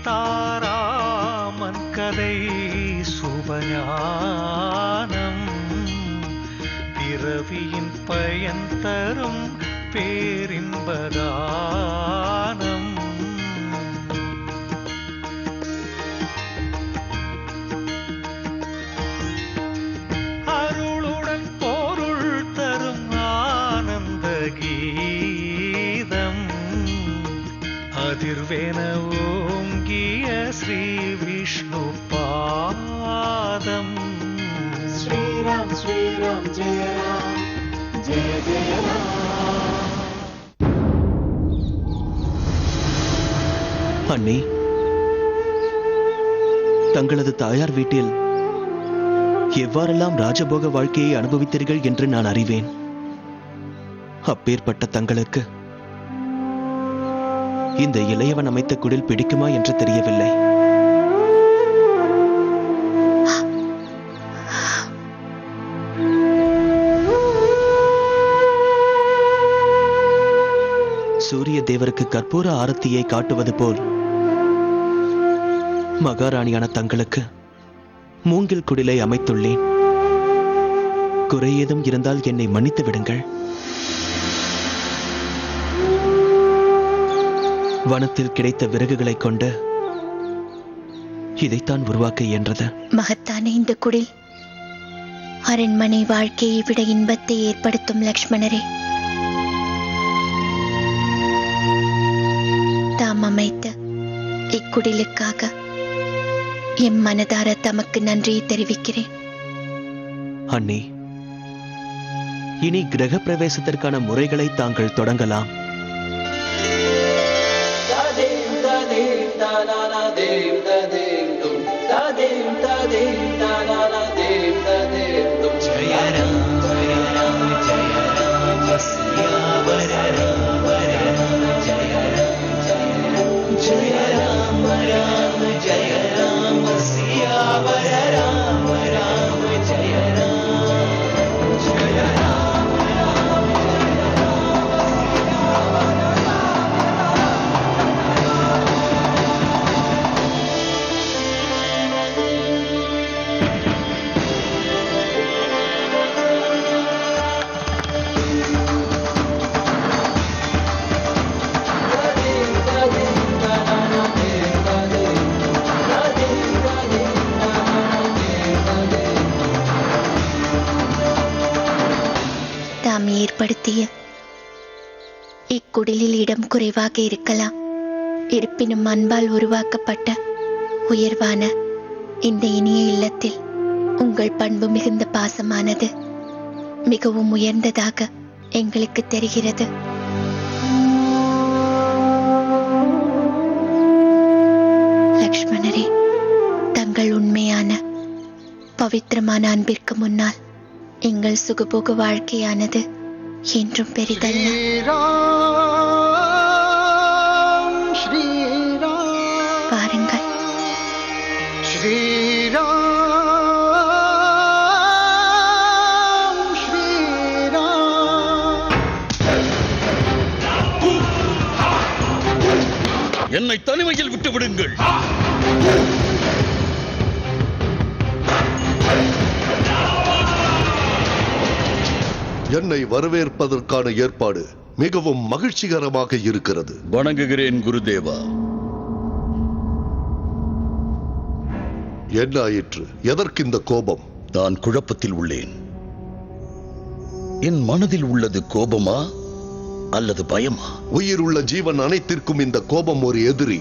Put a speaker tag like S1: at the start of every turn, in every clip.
S1: சீதாராமன் கதை சுபஞானம் பிறவியின் பயன் தரும் பேரின்பதானம். அருளுடன் பொருள் தரும் ஆனந்த கீதம் அதிர்வேன ஓங்கிய ஸ்ரீ விஷ்ணு பாதம்.
S2: ஸ்ரீராம் ஸ்ரீராம் ஜெய ராம் ஜெய ஜெய ராம்.
S3: அண்ணி, தங்களது தாயார் வீட்டில் எவ்வாறெல்லாம் ராஜபோக வாழ்க்கையை அனுபவித்தீர்கள் என்று நான் அறிவேன். அப்பேற்பட்ட தங்களுக்கு இந்த இளையவன் அமைத்த குடில் பிடிக்குமா என்று தெரியவில்லை. சூரிய தேவருக்கு கற்பூர ஆரத்தியை காட்டுவது போல் மகாராணியான தங்களுக்கு மூங்கில் குடிலை அமைத்துள்ளேன். குறை ஏதும் இருந்தால் என்னை மன்னித்து விடுங்கள். வனத்தில் கிடைத்த விறகுகளை கொண்டு இதைத்தான் உருவாக்க இயன்றது.
S4: மகத்தான இந்த குடில் அரண்மனை வாழ்க்கையை விட இன்பத்தை ஏற்படுத்தும். லக்ஷ்மணரே, தாம் அமைத்த இக்குடிலுக்காக என் மனதார தமக்கு நன்றியை தெரிவிக்கிறேன்.
S3: அண்ணி, இனி கிரக பிரவேசத்திற்கான முறைகளை தாங்கள் தொடங்கலாம்.
S4: தாம் ஏற்படுத்திய இக்குடிலில் இடம் குறைவாக இருக்கலாம். இருப்பினும் அன்பால் உருவாக்கப்பட்ட உயர்வான இந்த இனிய இல்லத்தில் உங்கள் பண்பு மிகுந்த பாசமானது மிகவும் உயர்ந்ததாக எங்களுக்கு தெரிகிறது. லக்ஷ்மணரே, தங்கள் உண்மையான பவித்திரமான அன்பிற்கு முன்னால் எங்கள் சுகபோக வாழ்க்கையானது என்றும் பெரிதல்ல. பாருங்கள்,
S5: என்னை தனிமையில் விட்டு விடுங்கள்.
S6: என்னை வரவேற்பதற்கான ஏற்பாடு மிகவும் மகிழ்ச்சிகரமாக இருக்கிறது.
S5: வணங்குகிறேன் குருதேவா.
S6: என்ன ஆயிற்று? எதற்கு இந்த கோபம்?
S5: நான் குழப்பத்தில் உள்ளேன். என் மனதில் உள்ளது கோபமா அல்லது பயமா?
S6: உயிர் உள்ள ஜீவன் அனைத்திற்கும் இந்த கோபம் ஒரு எதிரி.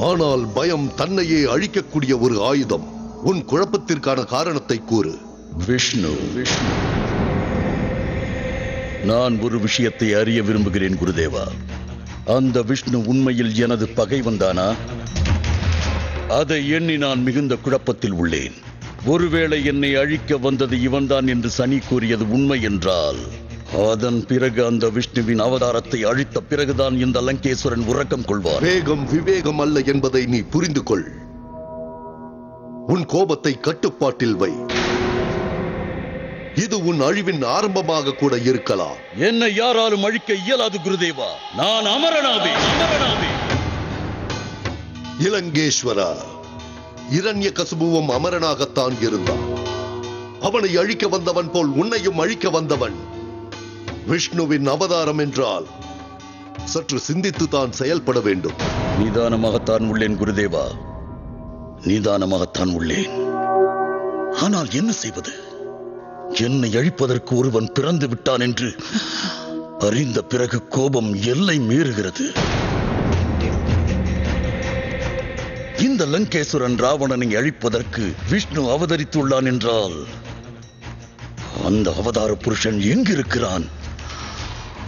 S6: ஆனால் பயம் தன்னையே அழிக்கக்கூடிய ஒரு ஆயுதம். உன் குழப்பத்திற்கான காரணத்தை கூறு.
S5: விஷ்ணு, நான் ஒரு விஷயத்தை அறிய விரும்புகிறேன் குருதேவா. அந்த விஷ்ணு உண்மையில் எனது பகைவன்தானா? அதை எண்ணி நான் மிகுந்த குழப்பத்தில் உள்ளேன். ஒருவேளை என்னை அழிக்க வந்தது இவன்தான் என்று சனி கூறியது உண்மை என்றால், அதன் பிறகு அந்த விஷ்ணுவின் அவதாரத்தை அழித்த பிறகுதான் இந்த லங்கேஸ்வரன் உறக்கம் கொள்வார்.
S6: வேகம் விவேகம் அல்ல என்பதை நீ புரிந்து கொள். உன் கோபத்தை கட்டுப்பாட்டில் வை. இது உன் அழிவின் ஆரம்பமாக கூட இருக்கலாம்.
S5: என்னை யாராலும் அழிக்க இயலாது குருதேவா. நான் அமரனாவே.
S6: இலங்கேஸ்வரா, இரண்யகசிபுவும் அமரனாகத்தான் இருந்தான். அவனை அழிக்க வந்தவன் போல் உன்னையும் அழிக்க வந்தவன் விஷ்ணுவின் அவதாரம் என்றால் சற்று சிந்தித்துத்தான் செயல்பட வேண்டும்.
S5: நிதானமாகத்தான் உள்ளேன் குருதேவா, நிதானமாகத்தான் உள்ளேன். ஆனால் என்ன செய்வது? என்னை அழிப்பதற்கு ஒருவன் பிறந்து விட்டான் என்று அறிந்த பிறகு கோபம் எல்லை மீறுகிறது. இந்த லங்கேஸ்வரன் ராவணனை அழிப்பதற்கு விஷ்ணு அவதரித்துள்ளான் என்றால் அந்த அவதார புருஷன் எங்கிருக்கிறான்?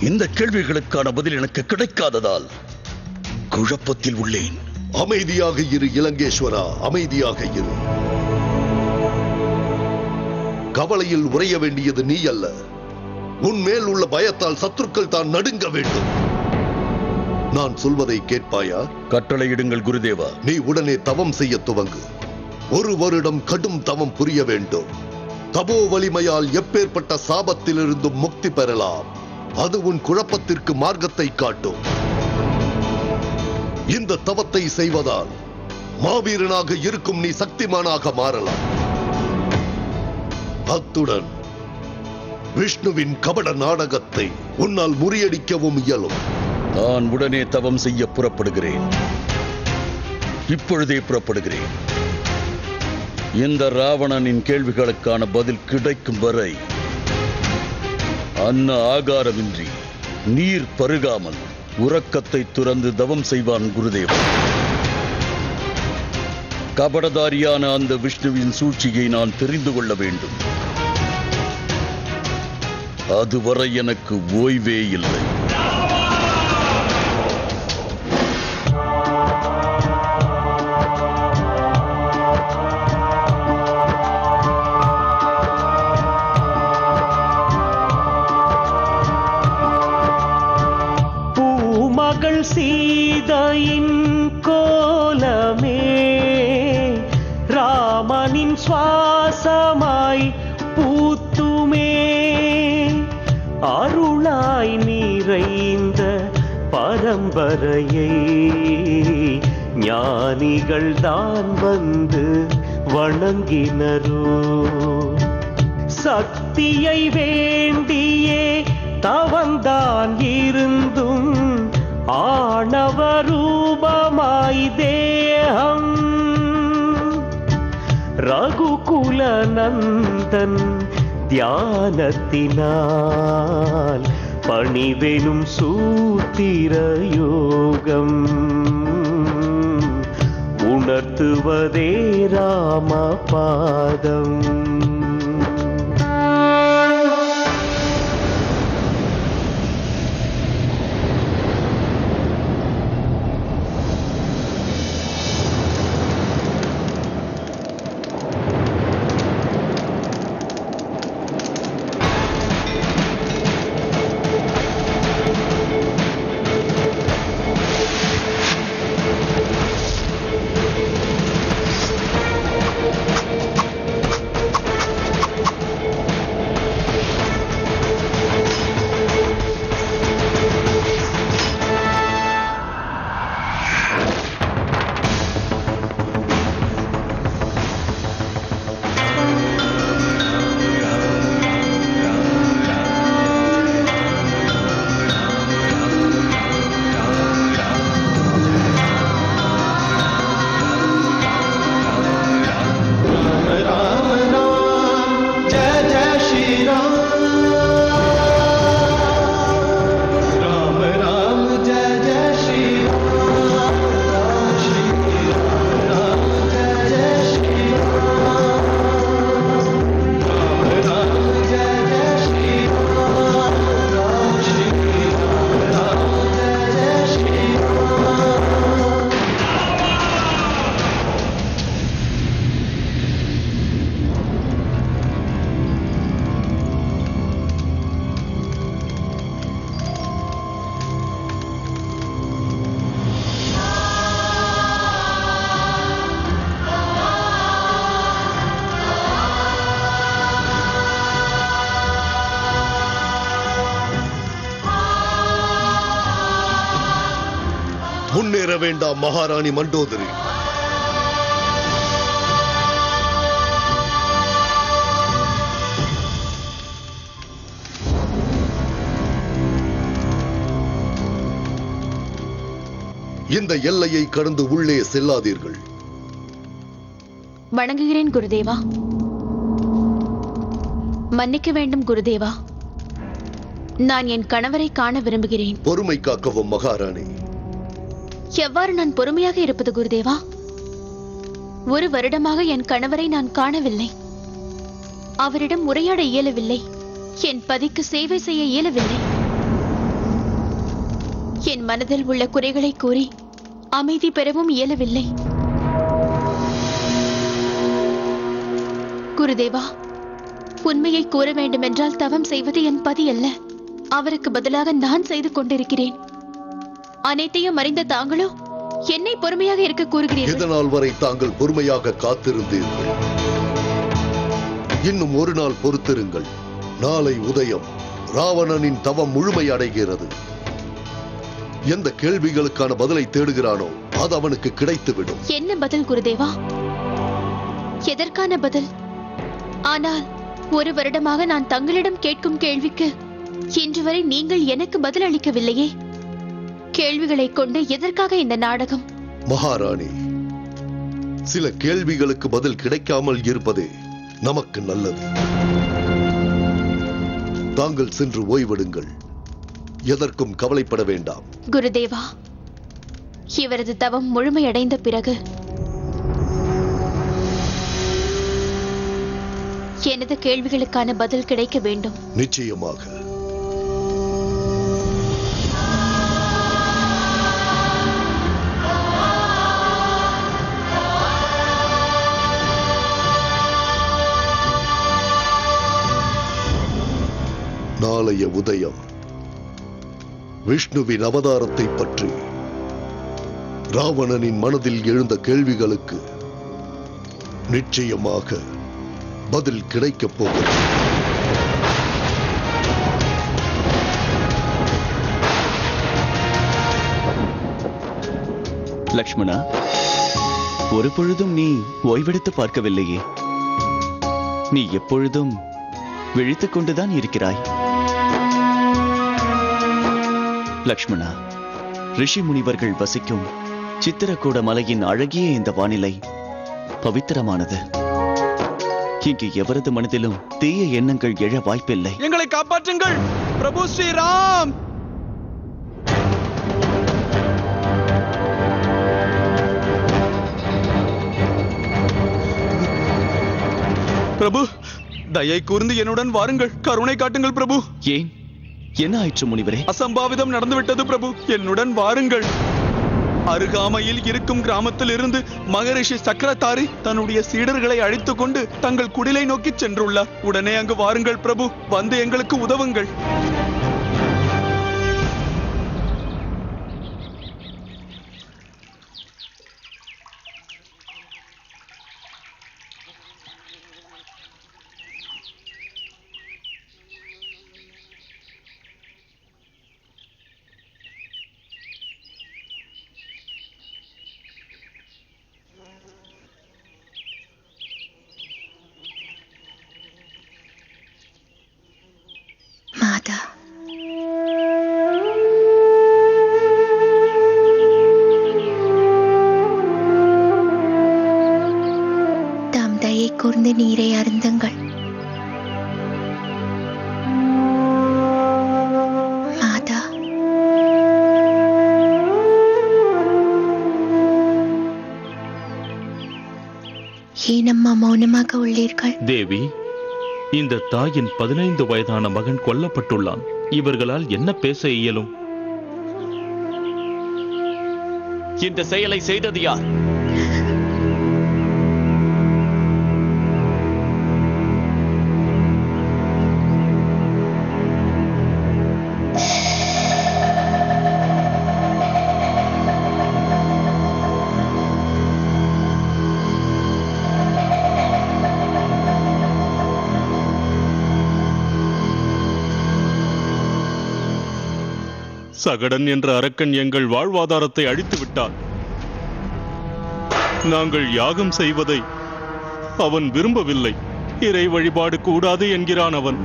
S5: இந்த கேள்விகளுக்கான பதில் எனக்கு கிடைக்காததால் குழப்பத்தில் உள்ளேன்.
S6: அமைதியாக இரு இலங்கேஸ்வரா, அமைதியாக இரு. கவலையில் உறைய வேண்டியது நீ அல்ல. உன் மேல் உள்ள பயத்தால் சத்துருக்கள் தான் நடுங்க வேண்டும். நான் சொல்வதை கேட்பாயா?
S5: கட்டளையிடுங்கள் குருதேவா.
S6: நீ உடனே தவம் செய்ய துவங்கு. 1 வருடம் கடும் தவம் புரிய வேண்டும். தபோ வலிமையால் எப்பேற்பட்ட சாபத்திலிருந்தும் முக்தி பெறலாம். அது உன் குழப்பத்திற்கு மார்க்கத்தை காட்டும். இந்த தவத்தை செய்வதால் மாவீரனாக இருக்கும் நீ சக்திமானாக மாறலாம். அத்துடன் விஷ்ணுவின் கபட நாடகத்தை உன்னால் முறியடிக்கவும் இயலும்.
S5: நான் உடனே தவம் செய்ய புறப்படுகிறேன். இப்பொழுதே புறப்படுகிறேன். இந்த ராவணனின் கேள்விகளுக்கான பதில் கிடைக்கும் வரை அன்ன ஆகாரமின்றி நீர் பருகாமல் உறக்கத்தை துறந்து தவம் செய்வான் குருதேவன். கபடதாரியான அந்த விஷ்ணுவின் சூழ்ச்சியை நான் தெரிந்து கொள்ள வேண்டும். அதுவரை எனக்கு ஓய்வே இல்லை.
S1: பூமகள் சீதையின் கோலமே ராமனின் சுவாசமாய் பூத்துமே. அருளாய் நிறைந்த பரம்பரையை ஞானிகள் தான் வந்து வணங்கினரோ. சக்தியை வேண்டியே தவந்தான் இருந்தும் ஆணவ ரூபமாய் தேகம். ரகுகுல நந்தன் தியானத்தினால் பணிவெனும் சூத்திர யோகம் உணர்த்துவதே ராம பாதம்.
S6: வர வேண்டாம் மகாராணி மண்டோதரி. இந்த எல்லையை கடந்து உள்ளே செல்லாதீர்கள்.
S7: வணங்குகிறேன் குருதேவா. மன்னிக்க வேண்டும் குருதேவா. நான் என் கணவரை காண விரும்புகிறேன்.
S6: பொறுமை காக்கவும் மகாராணி.
S7: எவ்வாறு நான் பொறுமையாக இருப்பது குருதேவா? 1 வருடமாக என் கணவரை நான் காணவில்லை. அவரிடம் உரையாட இயலவில்லை. என் பதிக்கு சேவை செய்ய இயலவில்லை. என் மனதில் உள்ள குறைகளை கூறி அமைதி பெறவும் இயலவில்லை. குருதேவா, உண்மையை கூற வேண்டுமென்றால் தவம் செய்வது என் பதி அல்ல. அவருக்கு பதிலாக நான் செய்து கொண்டிருக்கிறேன். அனைத்தையும் அறிந்த தாங்களோ என்னை பொறுமையாக இருக்க கூறுகிறீர்கள்.
S6: இதனால் வரை தாங்கள் பொறுமையாக காத்திருந்தீர்கள். இன்னும் 1 நாள் பொறுத்திருங்கள். நாளை உதயம் ராவணனின் தவம் முழுமை அடைகிறது. எந்த கேள்விகளுக்கான பதிலை தேடுகிறானோ அது அவனுக்கு கிடைத்துவிடும்.
S7: என்ன பதில் குருதேவா? எதற்கான பதில்? ஆனால் 1 வருடமாக நான் தங்களிடம் கேட்கும் கேள்விக்கு இன்று வரை நீங்கள் எனக்கு பதில் அளிக்கவில்லையே. கேள்விகளை கொண்டு எதற்காக இந்த நாடகம்?
S6: மகாராணி, சில கேள்விகளுக்கு பதில் கிடைக்காமல் இருப்பதே நமக்கு நல்லது. தாங்கள் சென்று ஓய்வெடுங்கள். எதற்கும் கவலைப்பட வேண்டாம்.
S7: குருதேவா, இவரது தவம் முழுமையடைந்த பிறகு எனது கேள்விகளுக்கான பதில் கிடைக்க வேண்டும்.
S6: நிச்சயமாக. நாளைய உதயம் விஷ்ணுவின் அவதாரத்தை பற்றி ராவணனின் மனதில் எழுந்த கேள்விகளுக்கு நிச்சயமாக பதில் கிடைக்கப் போகிறது.
S3: லக்ஷ்மணா, ஒரு பொழுதும் நீ ஓய்வெடுத்து பார்க்கவில்லையே. நீ எப்பொழுதும் விழித்துக் கொண்டுதான் இருக்கிறாய். லக்ஷ்மணா, ரிஷி முனிவர்கள் வசிக்கும் சித்திரக்கூட மலையின் அழகிய இந்த வானிலை பவித்திரமானது. இங்கு எவரது மனதிலும் தீய எண்ணங்கள் எழ வாய்ப்பில்லை.
S8: எங்களை காப்பாற்றுங்கள் பிரபு ஸ்ரீராம். பிரபு, தயை கூர்ந்து என்னுடன் வாருங்கள். கருணை காட்டுங்கள் பிரபு.
S3: ஏன், என்ன ஆயிற்று முனிவரே?
S8: அசம்பாவிதம் நடந்துவிட்டது பிரபு. என்னுடன் வாருங்கள். அருகாமையில் இருக்கும் கிராமத்தில் இருந்து மகரிஷி சக்கரதாரி தன்னுடைய சீடர்களை அழைத்துக் கொண்டு தங்கள் குடிலை நோக்கி சென்றுள்ளார். உடனே அங்கு வாருங்கள் பிரபு. வந்து எங்களுக்கு உதவுங்கள்.
S4: மாதா, தாம் தயை கூர்ந்து நீரை அருந்துங்கள். மாதா, ஏனம்மா மௌனமாக உள்ளீர்கள்?
S9: தேவி, இந்த தாயின் 15 வயதான மகன் கொல்லப்பட்டுள்ளான். இவர்களால் என்ன பேச இயலும்?
S3: இந்த செயலை செய்தது யார்?
S9: சகடன் என்ற அரக்கன் எங்கள் வாழ்வாதாரத்தை அழித்து விட்டார். நாங்கள் யாகம் செய்வதை அவன் விரும்பவில்லை. இறை வழிபாடு கூடாது என்கிறான் அவன்.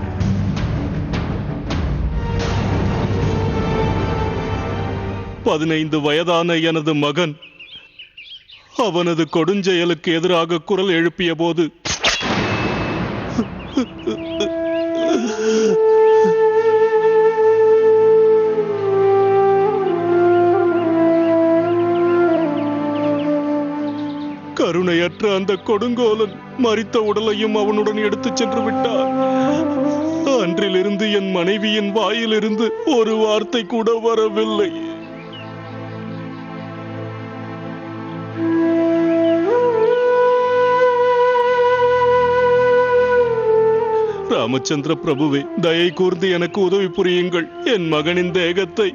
S9: பதினைந்து வயதான எனது மகன் அவனது கொடுஞ்செயலுக்கு எதிராக குரல் எழுப்பிய போது கருணையற்ற அந்த கொடுங்கோலன் மரித்த உடலையும் அவனுடன் எடுத்துச் சென்று விட்டார். அன்றிலிருந்து என் மனைவியின் வாயிலிருந்து ஒரு வார்த்தை கூட வரவில்லை. ராமச்சந்திர பிரபுவே, தயை கூர்ந்து எனக்கு உதவி புரியுங்கள். என் மகனின் தேகத்தை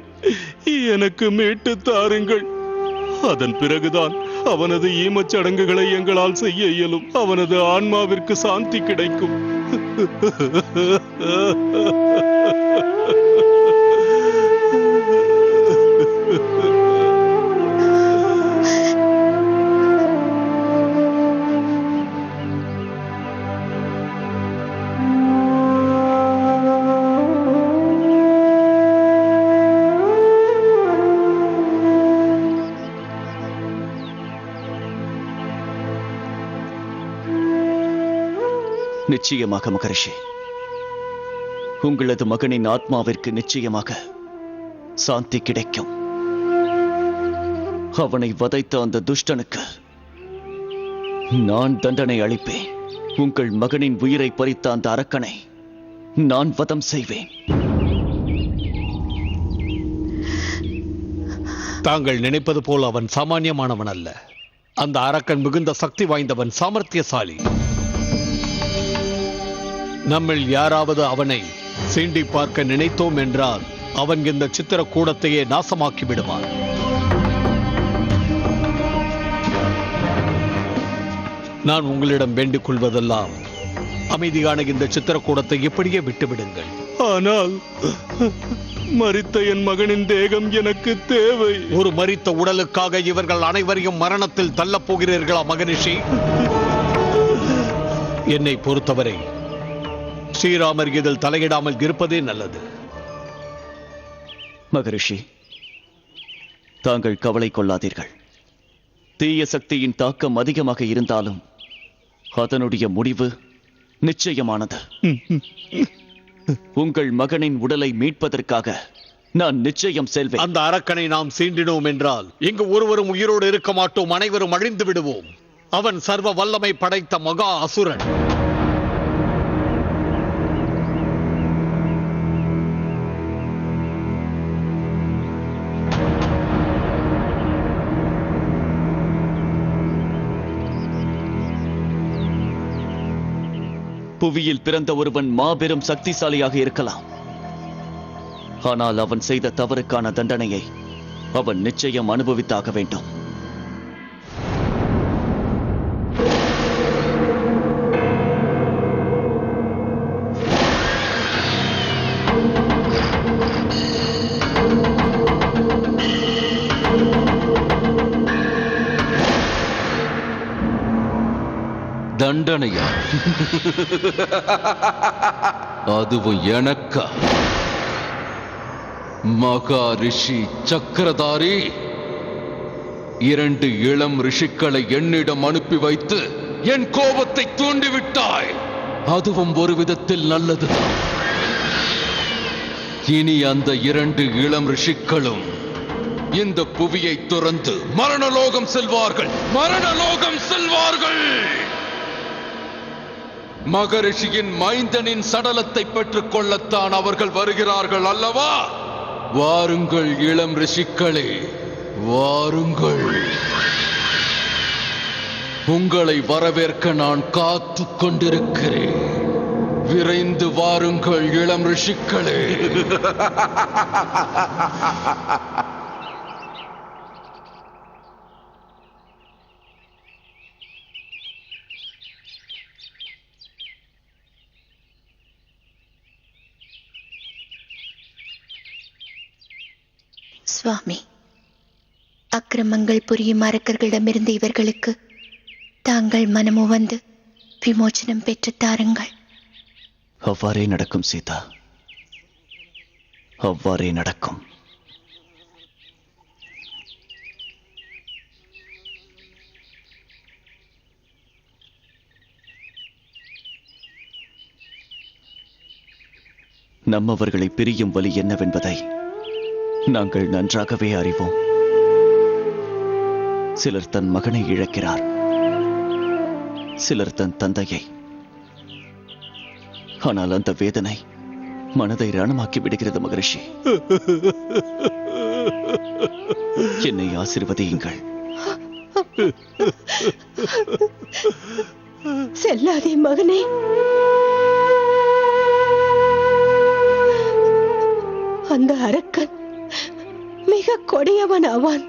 S9: எனக்கு மீட்டு தாருங்கள். அதன் பிறகுதான் அவனது ஈமச் சடங்குகளை எங்களால் செய்ய இயலும். அவனது ஆன்மாவிற்கு சாந்தி கிடைக்கும்.
S3: நிச்சயமாக மகரிஷி, உங்களது மகனின் ஆத்மாவிற்கு நிச்சயமாக சாந்தி கிடைக்கும். அவனை வதைத்த அந்த துஷ்டனுக்கு நான் தண்டனை அளிப்பேன். உங்கள் மகனின் உயிரை பறித்த அந்த அரக்கனை நான் வதம் செய்வேன்.
S10: தாங்கள் நினைப்பது போல் அவன் சாமானியமானவன் அல்ல. அந்த அரக்கன் மிகுந்த சக்தி வாய்ந்தவன், சாமர்த்தியசாலி. நம்மில் யாராவது அவனை சீண்டி பார்க்க நினைத்தோம் என்றால் அவன் இந்த சித்திர கூடத்தையே நாசமாக்கி விடுவான். நான் உங்களிடம் வேண்டிக் கொள்வதெல்லாம் அமைதியான இந்த சித்திரக்கூடத்தை இப்படியே விட்டுவிடுங்கள்.
S9: ஆனால் மரித்த என் மகனின் தேகம் எனக்கு தேவை.
S10: ஒரு மரித்த உடலுக்காக இவர்கள் அனைவரையும் மரணத்தில் தள்ளப் போகிறீர்களா மகரிஷி? என்னை பொறுத்தவரை ஸ்ரீராமர் இதில் தலையிடாமல் இருப்பதே நல்லது.
S3: மகரிஷி, தாங்கள் கவலை கொள்ளாதீர்கள். தீய சக்தியின் தாக்கம் அதிகமாக இருந்தாலும் அதனுடைய முடிவு நிச்சயமானது. உங்கள் மகனின் உடலை மீட்பதற்காக நான் நிச்சயம் செல்வேன்.
S10: அந்த அரக்கனை நாம் சீண்டினோம் என்றால் இங்கு ஒருவரும் உயிரோடு இருக்க மாட்டோம், அனைவரும் அழிந்து விடுவோம். அவன் சர்வ வல்லமை படைத்த மகா அசுரன்.
S3: புவியில் பிறந்த ஒருவன் மாபெரும் சக்திசாலியாக இருக்கலாம். ஆனால் அவன் செய்த தவறுக்கான தண்டனையை அவன் நிச்சயம் அனுபவித்தாக வேண்டும்.
S11: தண்டனையா? அதுவும் எனக்கா? மகா ரிஷி சக்கரதாரி, 2 இளம் ரிஷிகளை என்னிடம் அனுப்பி வைத்து என் கோபத்தை தூண்டிவிட்டாய். அதுவும் ஒரு விதத்தில் நல்லதுதான். இனி அந்த 2 இளம் ரிஷிகளும் இந்த புவியை துறந்து மரணலோகம் செல்வார்கள். மரணலோகம் செல்வார்கள். மகரிஷியின் மைந்தனின் சடலத்தை பெற்றுக் கொள்ளத்தான் அவர்கள் வருகிறார்கள் அல்லவா? வாருங்கள் இளம் ரிஷிகளே, வாருங்கள். உங்களை வரவேற்க நான் காத்துக் கொண்டிருக்கிறேன். விரைந்து வாருங்கள் இளம் ரிஷிகளே.
S4: சுவாமி, அக்கிரமங்கள் புரியும் அரக்கர்களிடமிருந்து இவர்களுக்கு தாங்கள் மனமு வந்து விமோச்சனம் பெற்றுத் தாருங்கள்.
S3: அவ்வாறே நடக்கும் சீதா, அவ்வாறே நடக்கும். நம்மவர்களை பிரியும் வலி என்னவென்பதை நாங்கள் நன்றாகவே அறிவோம். சிலர் தன் மகனை இழக்கிறார், சிலர் தன் தந்தையை. ஆனால் அந்த வேதனை மனதை ரணமாக்கி விடுகிறது மகரிஷி. என்னை ஆசீர்வதியுங்கள்.
S12: செல்லாதே மகனே. அந்த அரக்கன் மிக கொடியவன் ஆவான்,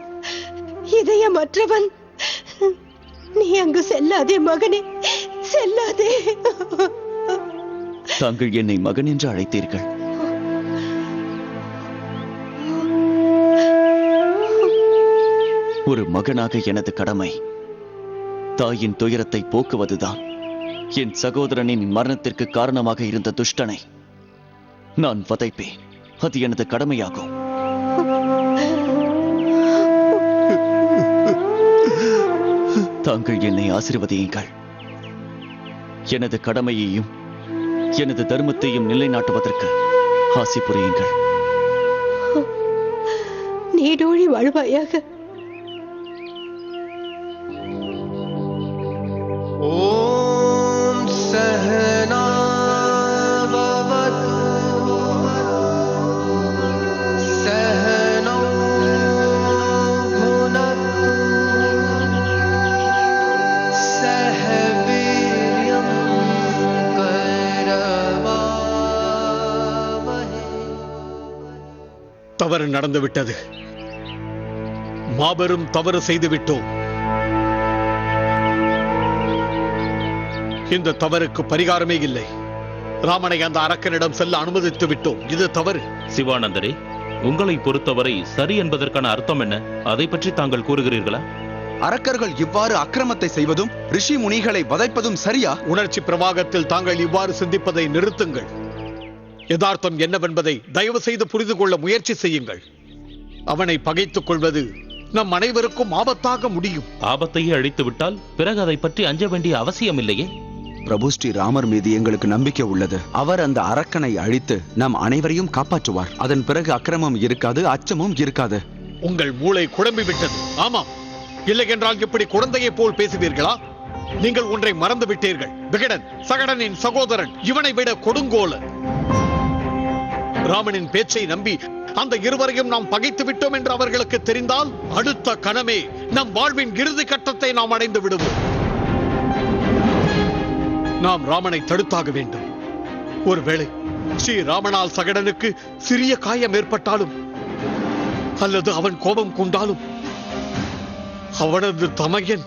S12: இதயமற்றவன். நீ அங்கு செல்லாதே மகனே, செல்லாதே.
S3: தாங்கள் என்னை மகன் என்று அழைத்தீர்கள். ஒரு மகனாக எனது கடமை தாயின் துயரத்தை போக்குவதுதான். என் சகோதரனின் மரணத்திற்கு காரணமாக இருந்த துஷ்டனை நான் வதைப்பேன். அது எனது கடமையாகும். தாங்கள் என்னை ஆசீர்வதியுங்கள். எனது கடமையையும் எனது தர்மத்தையும் நிலைநாட்டுவதற்கு ஆசி புரியுங்கள்.
S12: நீடோழி வாழ்வாயாக.
S2: ஓம் சஹனா பவது சஹனௌ புனக்து சஹ வீர்யம் கரவாவஹை.
S10: தவறு நடந்துவிட்டது. மாபெரும் தவறு செய்து விட்டோம். இந்த தவறுக்கு பரிகாரமே இல்லை. ராமனை அந்த அரக்கனிடம் செல்ல அனுமதித்து விட்டோம். இது தவறு.
S13: சிவானந்தரே, உங்களை பொறுத்தவரை சரி என்பதற்கான அர்த்தம் என்ன? அதை பற்றி தாங்கள் கூறுகிறீர்களா?
S8: அரக்கர்கள் இவ்வாறு அக்கிரமத்தை செய்வதும் ரிஷி முனிகளை வதைப்பதும் சரியா?
S10: உணர்ச்சி பிரவாகத்தில் தாங்கள் இவ்வாறு சிந்திப்பதை நிறுத்துங்கள். யதார்த்தம் என்னவென்பதை தயவு செய்து புரிந்து கொள்ள முயற்சி செய்யுங்கள். அவனை பகைத்துக் கொள்வது நம் அனைவருக்கும் ஆபத்தாக முடியும்.
S13: ஆபத்தையே அழித்து விட்டால் பிறகு அதை பற்றி அஞ்ச வேண்டிய அவசியம் இல்லையே.
S8: பிரபு ஸ்ரீ ராமர் மீது எங்களுக்கு நம்பிக்கை உள்ளது. அவர் அந்த அரக்கனை அழித்து நம் அனைவரையும் காப்பாற்றுவார். அதன் பிறகு அக்கிரமம் இருக்காது, அச்சமும் இருக்காது.
S10: உங்கள் மூளை குழம்பி விட்டது. ஆமாம், இல்லை என்றால் இப்படி குழந்தையை போல் பேசுவீர்களா? நீங்கள் ஒன்றை மறந்து விட்டீர்கள். விகடன் சகடனின் சகோதரன், இவனை விட கொடுங்கோலன். ராமனின் பேச்சை நம்பி அந்த இருவரையும் நாம் பகைத்து விட்டோம் என்று அவர்களுக்கு தெரிந்தால் அடுத்த கணமே நம் வாழ்வின் இறுதி கட்டத்தை நாம் அடைந்து விடுவோம். நாம் ராமனை தடுத்தாக வேண்டும். ஒருவேளை ஸ்ரீ ராமனால் சகடனுக்கு சிறிய காயம் ஏற்பட்டாலும் அல்லது அவன் கோபம் கொண்டாலும் அவனது தமையன்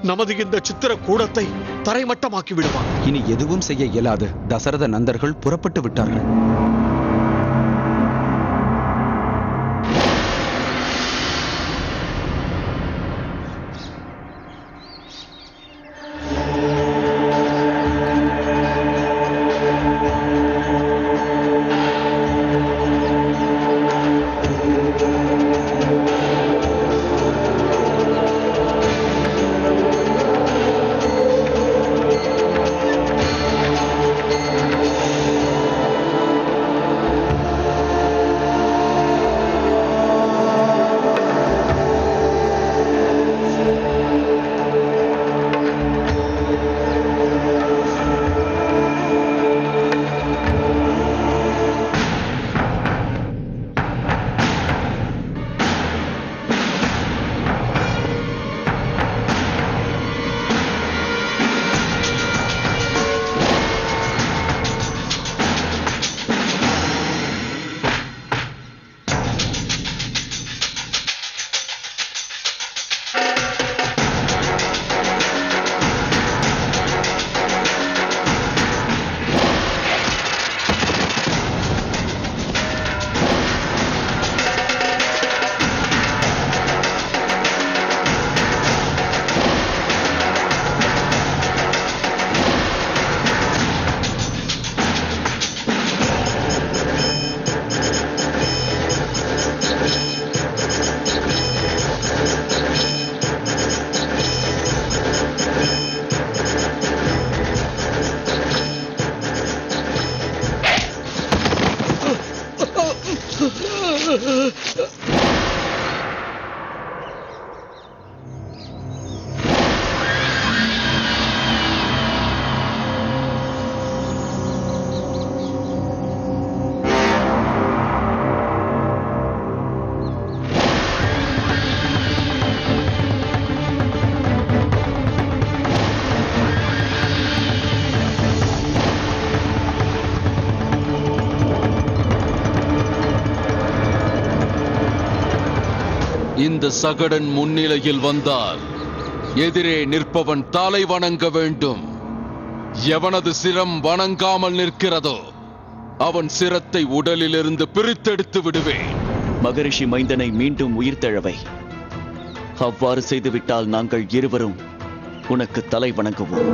S10: நமது இந்த சித்திர கூடத்தை தரைமட்டமாக்கி விடுவான்.
S8: இனி எதுவும் செய்ய இயலாது. தசரத நந்தர்கள் புறப்பட்டு விட்டார்கள்.
S11: இந்த சகடன் முன்னிலையில் வந்தால் எதிரே நிற்பவன் தலை வணங்க வேண்டும். எவனது சிரம் வணங்காமல் நிற்கிறதோ அவன் சிரத்தை உடலிலிருந்து பிரித்தெடுத்து விடுவேன்.
S3: மகரிஷி மைந்தனை மீண்டும் உயிர்த்தெழவை. அவ்வாறு செய்துவிட்டால் நாங்கள் இருவரும் உனக்கு தலை வணங்குவோம்.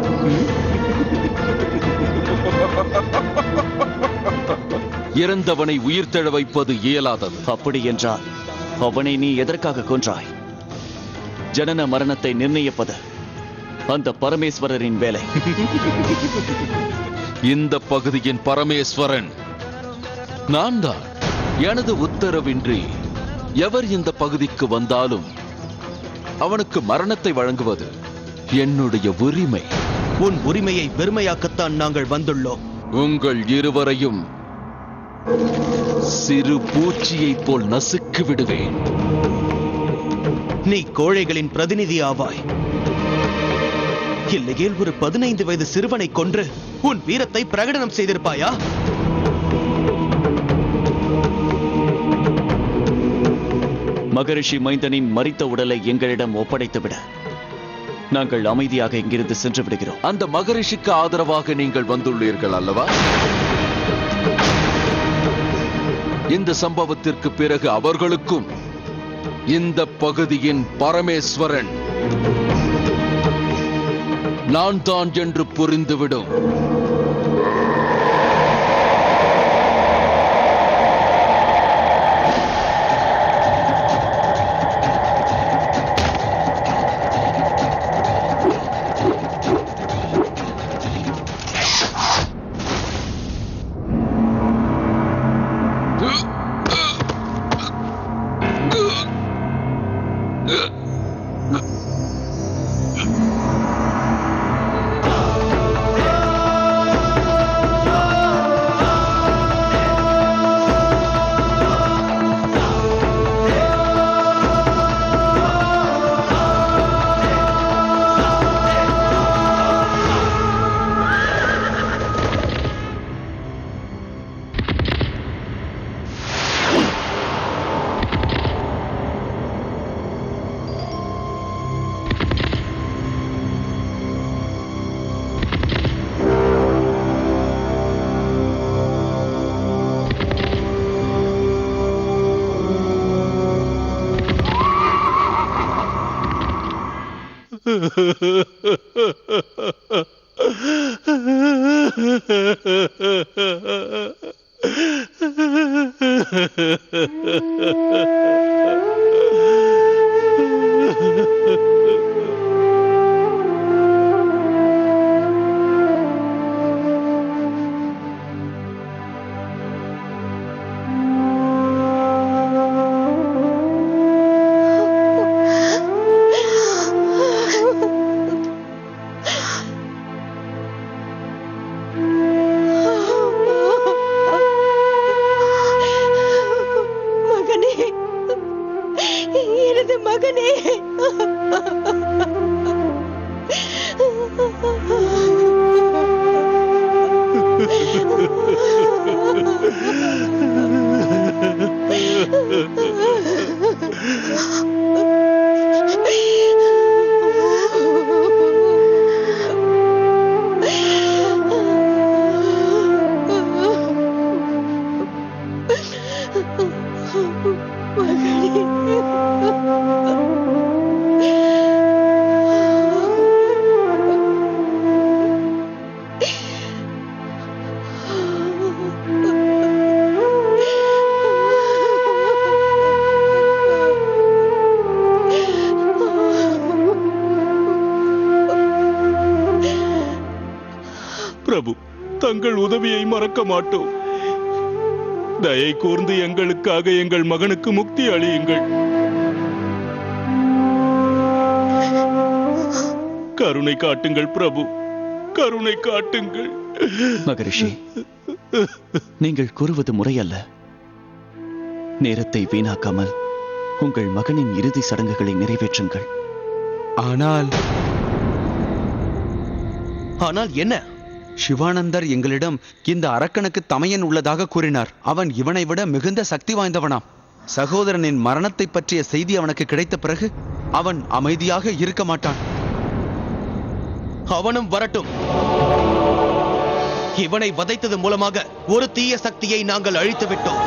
S11: இறந்தவனை உயிர்த்தெழ வைப்பது இயலாதது.
S3: அப்படி என்றால் அவனை நீ எதற்காக கொன்றாய்? ஜனன மரணத்தை நிர்ணயிப்பது அந்த பரமேஸ்வரரின் வேலை.
S11: இந்த பகுதியின் பரமேஸ்வரன் நான் தான். எனது உத்தரவின்றி எவர் இந்த பகுதிக்கு வந்தாலும் அவனுக்கு மரணத்தை வழங்குவது என்னுடைய உரிமை.
S1: உன் உரிமையை வெறுமையாக்கத்தான் நாங்கள் வந்துள்ளோம்.
S11: உங்கள் இருவரையும் சிறு பூச்சியைப் போல் நசுக்கி விடுவேன்.
S1: நீ கோழைகளின் பிரதிநிதி ஆவாய். இல்லையேல் ஒரு 15 வயது சிறுவனை கொன்று உன் வீரத்தை பிரகடனம் செய்திருப்பாயா?
S3: மகரிஷி மைந்தனின் மரித்த உடலை எங்களிடம் ஒப்படைத்துவிட நாங்கள் அமைதியாக இங்கிருந்து சென்று விடுகிறோம்.
S11: அந்த மகரிஷிக்கு ஆதரவாக நீங்கள் வந்துள்ளீர்கள் அல்லவா? இந்த சம்பவத்திற்கு பிறகு அவர்களுக்கும் இந்த பகுதியின் பரமேஸ்வரன் நான் தான் என்று புரிந்துவிடும்.
S9: பிரபு, தங்கள் உதவியை மறக்க மாட்டோம். தயை கூர்ந்து எங்களுக்காக எங்கள் மகனுக்கு முக்தி அளியுங்கள். கருணை காட்டுங்கள் பிரபு, கருணை காட்டுங்கள்.
S3: மகரிஷி, நீங்கள் கூறுவது முறையல்ல. நேரத்தை வீணாக்காமல் உங்கள் மகனின் இறுதி சடங்குகளை நிறைவேற்றுங்கள்.
S8: ஆனால்
S1: என்ன?
S8: சிவானந்தர் எங்களிடம் இந்த அரக்கனுக்கு தமையன் உள்ளதாக கூறினார். அவன் இவனை விட மிகுந்த சக்தி வாய்ந்தவனாம். சகோதரனின் மரணத்தை பற்றிய செய்தி அவனுக்கு கிடைத்த பிறகு அவன் அமைதியாக இருக்க மாட்டான்.
S1: அவனும் வரட்டும். இவனை வதைத்தது மூலமாக ஒரு தீய சக்தியை நாங்கள் அழித்து விட்டோம்.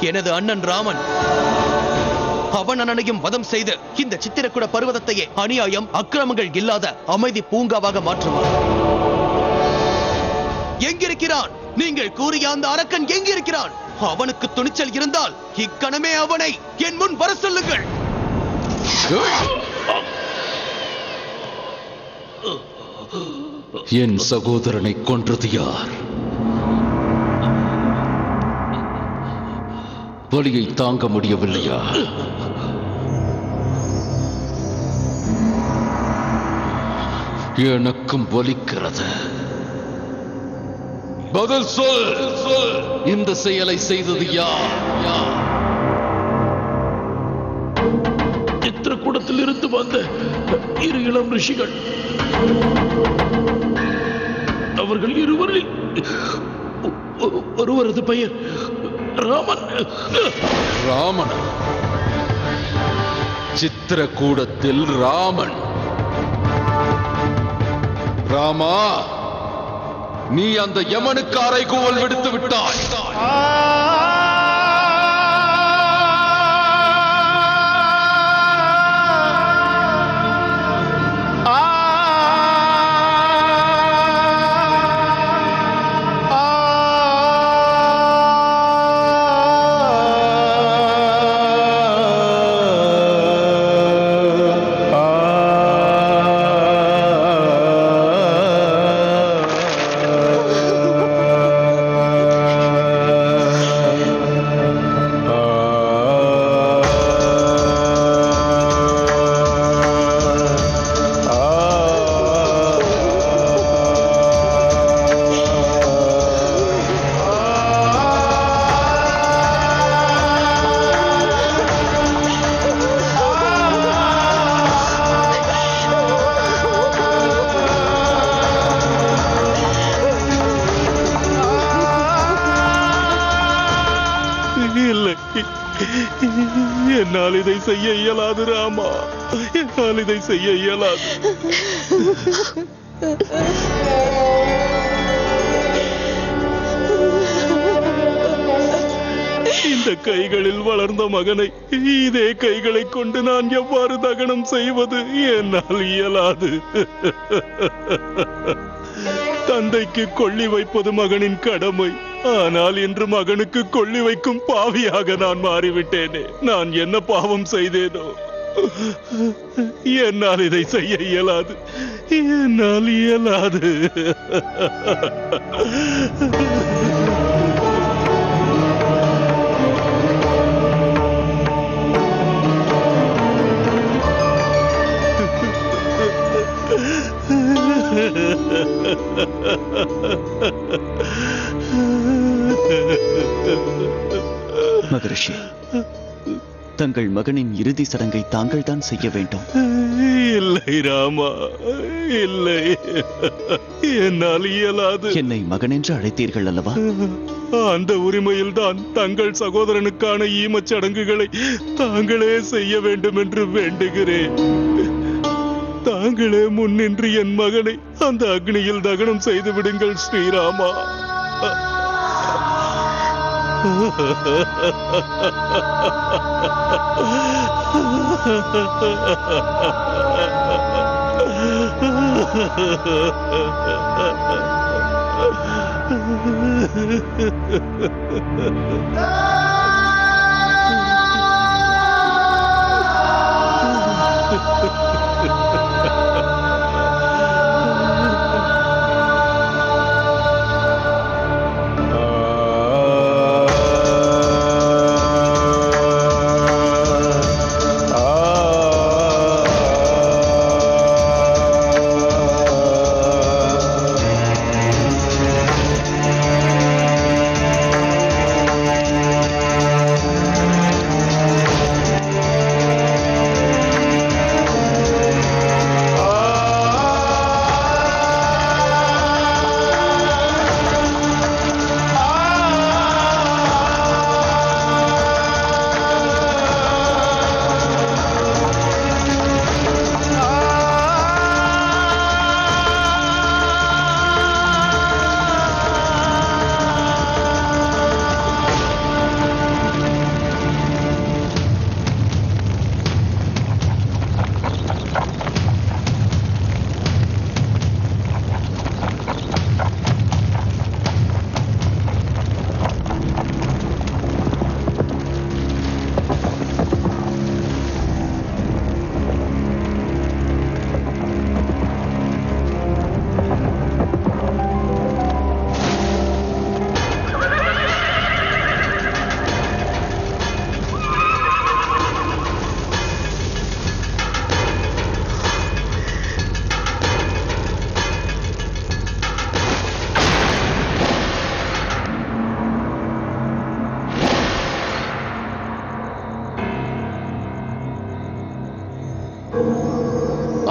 S1: எனது அண்ணன் ராமன் அவன் அண்ணனையும் வதம் செய்து இந்த சித்திரக்கூட பர்வதத்தையே அநியாயம் அக்கிரமங்கள் இல்லாத அமைதி பூங்காவாக மாற்றுவார். எங்கிருக்கிறான்? நீங்கள் கூறிய அந்த அரக்கன் எங்கிருக்கிறான்? அவனுக்கு துணிச்சல் இருந்தால் இக்கணமே அவனை என் முன் வர சொல்லுங்கள்.
S11: என் சகோதரனை கொன்றது யார்? வலியை தாங்க முடியவில்லையா? எனக்கும் வலிக்கிறது. பதில் சொல். இந்த செயலை செய்தது யார்?
S9: சித்திரக்கூடத்தில் இருந்து வந்த இரு இளம் ரிஷிகள். அவர்கள் இருவரில் ஒருவரது பெயர் ராமன்.
S11: ராமன்? சித்திரக்கூடத்தில் ராமன்? ராமா, நீ அந்த யமனுக்கு அறைகூவல் விடுத்து விட்டாய்.
S9: என்னால் இதை செய்ய இயலாது ராமா, என்னால் இதை செய்ய இயலாது. இந்த கைகளில் வளர்ந்த மகனை இதே கைகளை கொண்டு நான் எவ்வாறு தகனம் செய்வது? என்னால் இயலாது. தந்தைக்கு கொள்ளி வைப்பது மகனின் கடமை. ஆனால் இன்று மகனுக்கு கொள்ளி வைக்கும் பாவியாக நான் மாறிவிட்டேனே. நான் என்ன பாவம் செய்தேனோ? என்னால் இதை செய்ய இயலாது, என்னால் இயலாது.
S3: மகரிஷி, தங்கள் மகனின் இறுதி சடங்கை தாங்கள் தான் செய்ய வேண்டும்.
S9: இல்லை ராமா, இல்லை, என்னால் இயலாது.
S3: என்னை மகன் என்று அழைத்தீர்கள் அல்லவா?
S9: அந்த உரிமையில் தான் தங்கள் சகோதரனுக்கான ஈமச் சடங்குகளை தாங்களே செய்ய வேண்டும் என்று வேண்டுகிறேன். தாங்களே முன்னின்று என் மகனை அந்த அக்னியில் தகனம் செய்து விடுங்கள் ஸ்ரீராமா.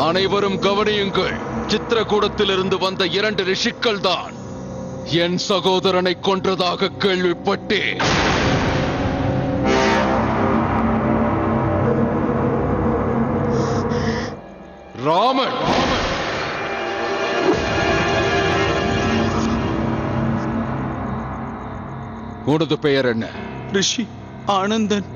S11: அனைவரும் கவனியுங்கள். சித்திரகூடத்திலிருந்து வந்த 2 ரிஷிக்கள் தான் என் சகோதரனை கொன்றதாக கேள்விப்பட்டேன். ராமன், உனது பெயர் என்ன?
S8: ரிஷி ஆனந்தன்.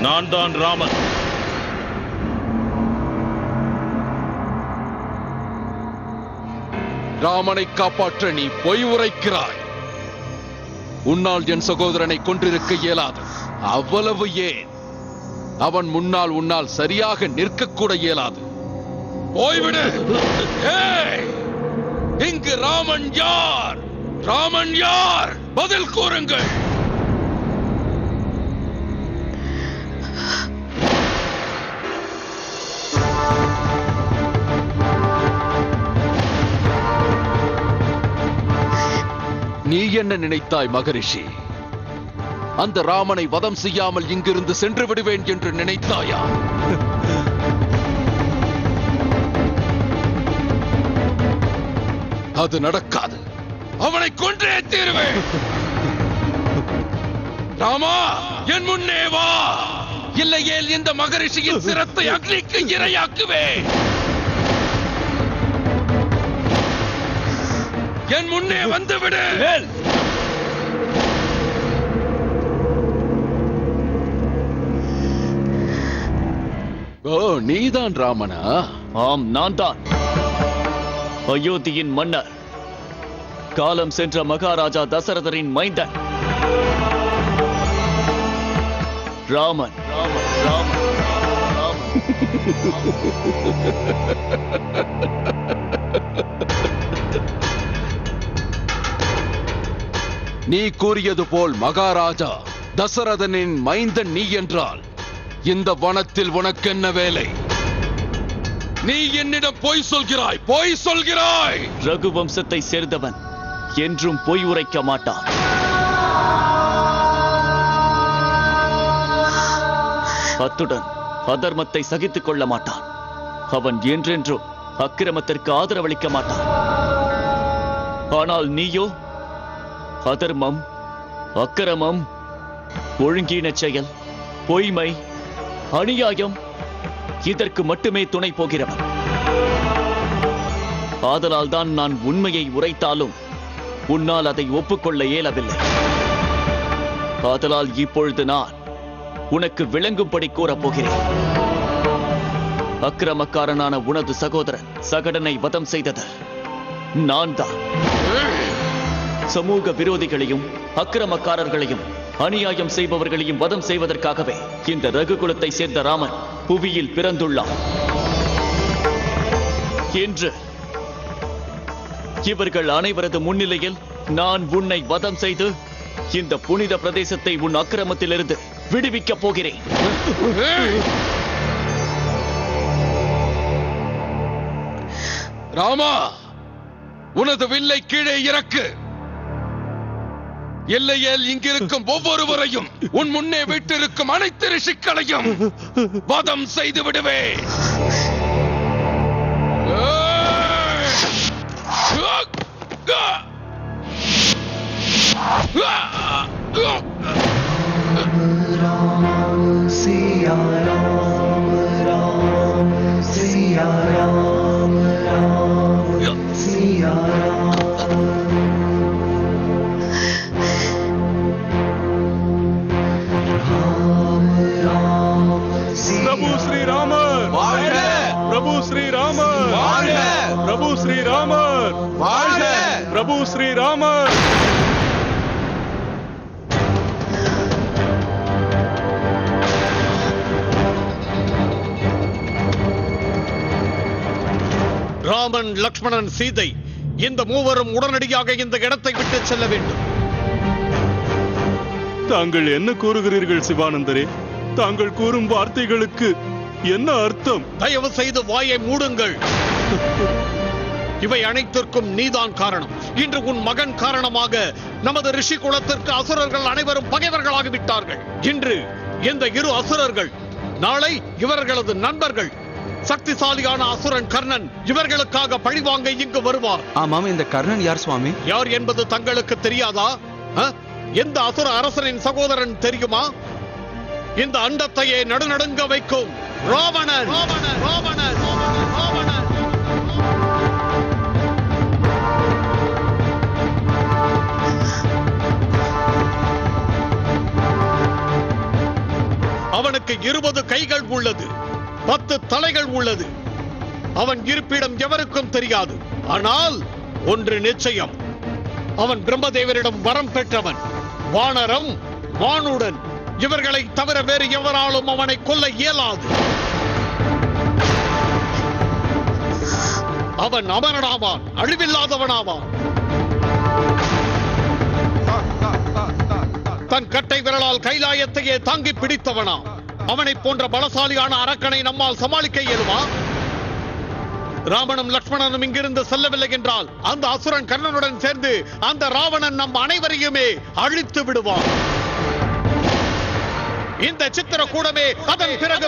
S13: நான் தான் ராமன்.
S11: ராமனை காப்பாற்ற நீ பொய் உரைக்கிறாய். உன்னால் என் சகோதரனை கொன்றிருக்க இயலாது. அவ்வளவு ஏன், அவன் முன்னால் உன்னால் சரியாக நிற்கக்கூட இயலாது. போய்விடு. ஏய், இங்கு ராமன் யார்? ராமன் யார்? பதில் கூறுங்கள். நீ என்ன நினைத்தாய் மகரிஷி? அந்த ராமனை வதம் செய்யாமல் இங்கிருந்து சென்று விடுவேன் என்று நினைத்தாயா? அது நடக்காது. அவனை கொன்றே தீருவேன். ராமா, என் முன்னே வா. இல்லையேல் இந்த மகரிஷியின் சிரத்தை அக்னிக்கு இரையாக்குவேன். என் முன்னே வந்துவிடு. ஓ, நீதான் ராமனா?
S3: ஆம், நான் தான் அயோத்தியின் மன்னர், காலம் சென்ற மகாராஜா தசரதரின் மைந்தன் ராமன். ராமன், ராமன், ராமன்.
S11: நீ கூறியது போல் மகாராஜா தசரதனின் மைந்தன் நீ என்றால் இந்த வனத்தில் உனக்கென்ன வேலை? நீ என்னிடம் பொய் சொல்கிறாய், பொய் சொல்கிறாய்.
S3: ரகுவம்சத்தை சேர்ந்தவன் என்றும் பொய் உரைக்க மாட்டான். அத்துடன் அதர்மத்தை சகித்துக் கொள்ள மாட்டான். அவன் என்றென்றும் அக்கிரமத்திற்கு ஆதரவளிக்க மாட்டான். ஆனால் நீயோ அதர்மம், அக்கிரமம், ஒழுங்கீன செயல், பொய்மை, அநியாயம் இதற்கு மட்டுமே துணை போகிறவன். ஆதலால் தான் நான் உண்மையை உரைத்தாலும் உன்னால் அதை ஒப்புக்கொள்ள இயலவில்லை. ஆதலால் இப்பொழுது நான் உனக்கு விளங்கும்படி கூறப் போகிறேன். அக்கிரமக்காரனான உனது சகோதரன் சகடனை வதம் செய்தது நான் தான். சமூக விரோதிகளையும் அக்கிரமக்காரர்களையும் அநியாயம் செய்பவர்களையும் வதம் செய்வதற்காகவே இந்த ரகுகுலத்தை சேர்ந்த ராமன் புவியில் பிறந்துள்ளான். என்று இவர்கள் அனைவரது முன்னிலையில் நான் உன்னை வதம் செய்து இந்த புனித பிரதேசத்தை உன் அக்கிரமத்திலிருந்து விடுவிக்கப் போகிறேன்.
S11: ராமா, உனது வில்லை கீழே இறக்கு. இல்லையேல் இங்கிருக்கும் ஒவ்வொருவரையும் உன் முன்னே விட்டிருக்கும் அனைத்து ரிஷிக்களையும் வதம் செய்து விடுவேன்.
S2: Siya Ram, Ram, Siya Ram, Ram, Siya Ram.
S9: பிரபு ஸ்ரீராமர் வாழ்க! பிரபு ஸ்ரீராமர் வாழ்க! பிரபு ஸ்ரீராமர் வாழ்க! பிரபு ஸ்ரீராமர்.
S10: ராமன், லக்ஷ்மணன், சீதை இந்த மூவரும் உடனடியாக இந்த இடத்தை விட்டு செல்ல வேண்டும்.
S9: தாங்கள் என்ன கூறுகிறீர்கள் சிவானந்தரே? தாங்கள் கூறும் வார்த்தைகளுக்கு என்ன அர்த்தம்?
S10: தயவு செய்து வாயை மூடுங்கள். இவை அனைத்திற்கும் நீதான் காரணம். இன்று உன் மகன் காரணமாக நமது ரிஷி குலத்திற்கு அசுரர்கள் அனைவரும் பகைவர்களாகி விட்டார்கள். இன்று இந்த இரு அசுரர்கள், நாளை இவர்களது நண்பர்கள், சக்திசாலியான அசுரன் கர்ணன் இவர்களுக்காக பழிவாங்க இங்கு வருவார்.
S8: ஆமாம், இந்த கர்ணன் யார் சுவாமி?
S10: யார் என்பது தங்களுக்கு தெரியாதா? எந்த அசுர அரசனின் சகோதரன் தெரியுமா? இந்த அண்டத்தையே நடுநடுங்க வைக்கும் ராவணன். ராவணன், ராவணன், ராவணன். அவனுக்கு 20 கைகள் உள்ளது, 10 தலைகள் உள்ளது. அவன் இருப்பிடம் எவருக்கும் தெரியாது. ஆனால் ஒன்று நிச்சயம், அவன் பிரம்மதேவரிடம் வரம் பெற்றவன். வானரம், மானுடன் இவர்களை தவிர வேறு எவராலும் அவனை கொல்ல இயலாது. அவன் அமரனாவான், அழிவில்லாதவனாவான். தன் கட்டை விரலால் கைலாயத்தையே தாங்கி பிடித்தவனாம். அவனை போன்ற பலசாலியான அரக்கனை நம்மால் சமாளிக்க இயலுமா? ராமனும் லக்ஷ்மணனும் இங்கிருந்து செல்லவில்லை என்றால் அந்த அசுரன் கர்ணனுடன் சேர்ந்து அந்த ராவணன் நம் அனைவரையுமே அழித்து விடுவான். இந்த சித்திரக்கூடமே அதன் பிறகு